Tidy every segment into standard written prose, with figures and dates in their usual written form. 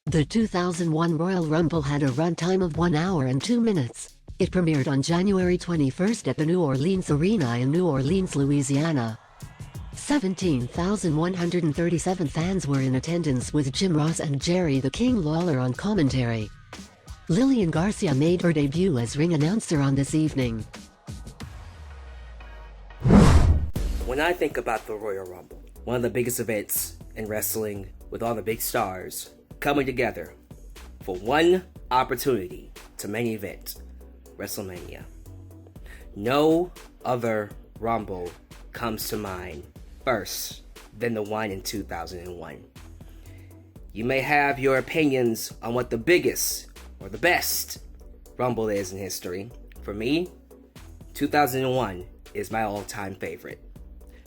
The 2001 Royal Rumble had a runtime of 1 hour and 2 minutes. It premiered on January 21st at the New Orleans Arena in New Orleans, Louisiana. 17,137 fans were in attendance, with Jim Ross and Jerry the King Lawler on commentary. Lillian Garcia made her debut as ring announcer on this evening. When I think about the Royal Rumble, one of the biggest events in wrestling, with all the big stars coming together for one opportunity to main event Wrestlemania, no other Rumble comes to mind first than the one in 2001. You may have your opinions on what the biggest or the best Rumble is in history. For me, 2001 is my all-time favorite.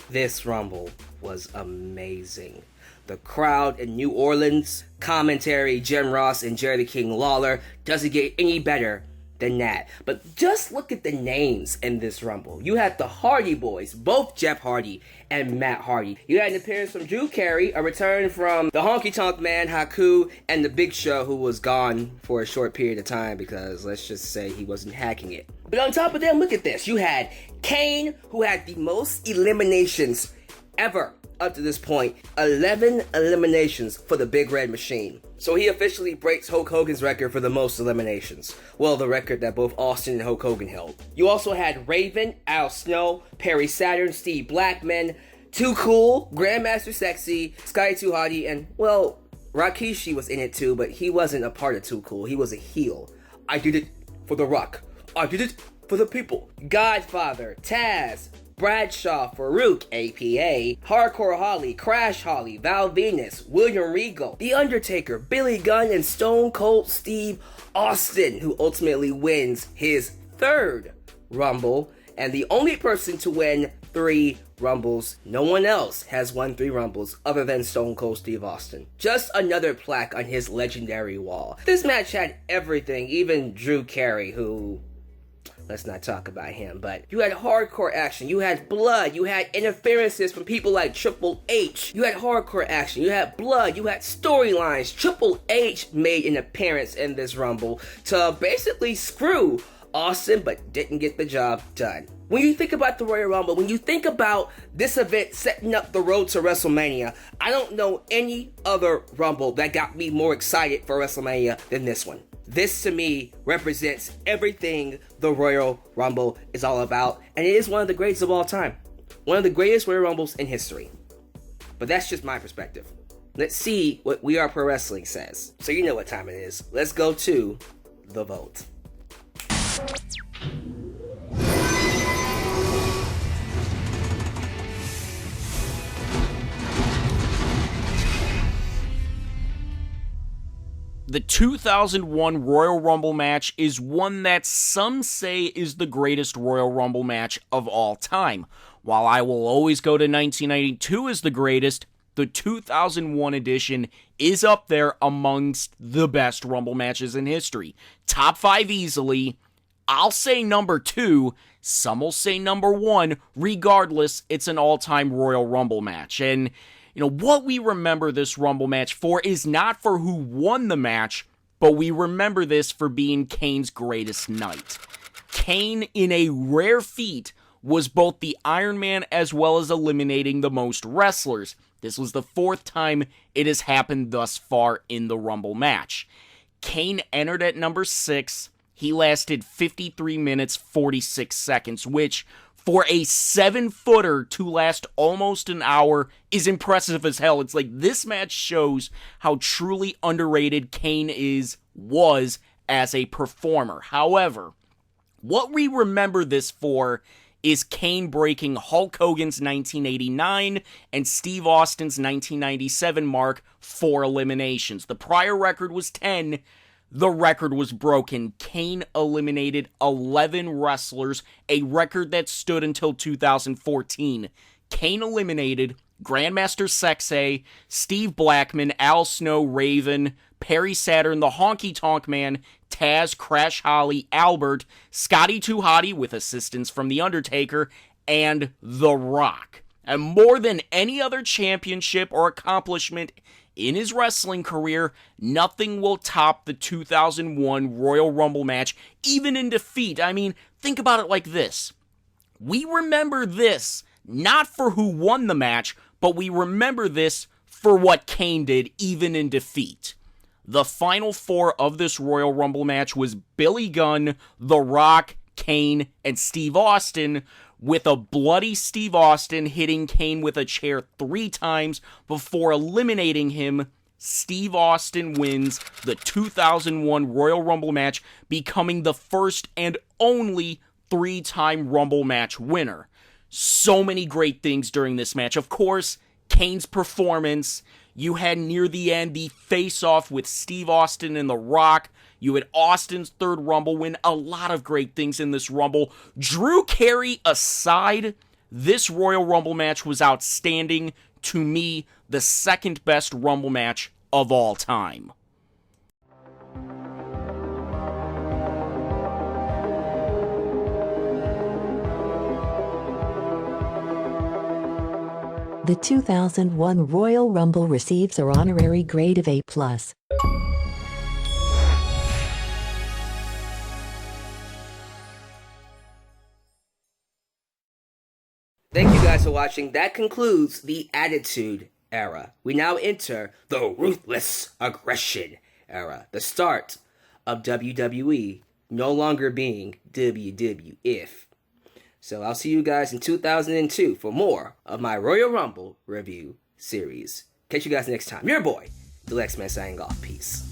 This Rumble was amazing. The crowd in New Orleans, commentary, Jim Ross and Jerry the King Lawler, doesn't get any better than that. But just look at the names in this Rumble. You had the Hardy Boys, both Jeff Hardy and Matt Hardy. You had an appearance from Drew Carey, a return from the Honky Tonk Man, Haku, and the Big Show, who was gone for a short period of time because, let's just say, he wasn't hacking it. But on top of them, look at this. You had Kane, who had the most eliminations ever up to this point. 11 eliminations for the Big Red Machine. So he officially breaks Hulk Hogan's record for the most eliminations. Well, the record that both Austin and Hulk Hogan held. You also had Raven, Al Snow, Perry Saturn, Steve Blackman, Too Cool, Grandmaster Sexy, Sky Too Hottie, and, well, Rikishi was in it too, but he wasn't a part of Too Cool. He was a heel. I did it for The Rock. I did it for the people. Godfather, Taz, Bradshaw, Farouk, APA, Hardcore Holly, Crash Holly, Val Venus, William Regal, The Undertaker, Billy Gunn, and Stone Cold Steve Austin, who ultimately wins his third Rumble, and the only person to win 3 Rumbles. No one else has won 3 Rumbles other than Stone Cold Steve Austin. Just another plaque on his legendary wall. This match had everything, even Drew Carey, who... let's not talk about him, but you had hardcore action, you had blood, you had interferences from people like Triple H, you had hardcore action, you had blood, you had storylines. Triple H made an appearance in this Rumble to basically screw Austin, but didn't get the job done. When you think about the Royal Rumble, when you think about this event setting up the road to WrestleMania, I don't know any other Rumble that got me more excited for WrestleMania than this one. This, to me, represents everything the Royal Rumble is all about, and it is one of the greatest of all time. One of the greatest Royal Rumbles in history. But that's just my perspective. Let's see what We Are Pro Wrestling says. So you know what time it is. Let's go to the vote. The 2001 Royal Rumble match is one that some say is the greatest Royal Rumble match of all time. While I will always go to 1992 as the greatest, the 2001 edition is up there amongst the best Rumble matches in history. Top 5 easily. I'll say number 2. Some will say number 1. Regardless, it's an all-time Royal Rumble match. And what we remember this Rumble match for is not for who won the match, but we remember this for being Kane's greatest night. Kane, in a rare feat, was both the Iron Man as well as eliminating the most wrestlers. This was the 4th time it has happened thus far in the Rumble match. Kane entered at number 6. He lasted 53 minutes, 46 seconds, which, for a 7-footer to last almost an hour, is impressive as hell. It's like this match shows how truly underrated Kane was as a performer. However, what we remember this for is Kane breaking Hulk Hogan's 1989 and Steve Austin's 1997 mark for eliminations. The prior record was 10. The record was broken. Kane eliminated 11 wrestlers, a record that stood until 2014. Kane eliminated Grandmaster Sexay, Steve Blackman, Al Snow, Raven, Perry Saturn, the Honky Tonk Man, Taz, Crash Holly, Albert, Scotty Too Hottie with assistance from The Undertaker, and The Rock. And more than any other championship or accomplishment in his wrestling career, nothing will top the 2001 Royal Rumble match, even in defeat. I mean, think about it like this. We remember this not for who won the match, but we remember this for what Kane did, even in defeat. The final four of this Royal Rumble match was Billy Gunn, The Rock, Kane, and Steve Austin, with a bloody Steve Austin hitting Kane with a chair 3 times before eliminating him. Steve Austin wins the 2001 Royal Rumble match, becoming the first and only 3-time Rumble match winner. So many great things during this match. Of course, Kane's performance. You had near the end the face-off with Steve Austin and The Rock. You had Austin's third Rumble win. A lot of great things in this Rumble. Drew Carey aside, this Royal Rumble match was outstanding. To me, the second best Rumble match of all time. The 2001 Royal Rumble receives her honorary grade of A+. Thank you guys for watching. That concludes the Attitude Era. We now enter the Ruthless Aggression Era, the start of WWE no longer being WWF. So I'll see you guys in 2002 for more of my Royal Rumble review series. Catch you guys next time. Your boy, Alyx, signing off. Peace.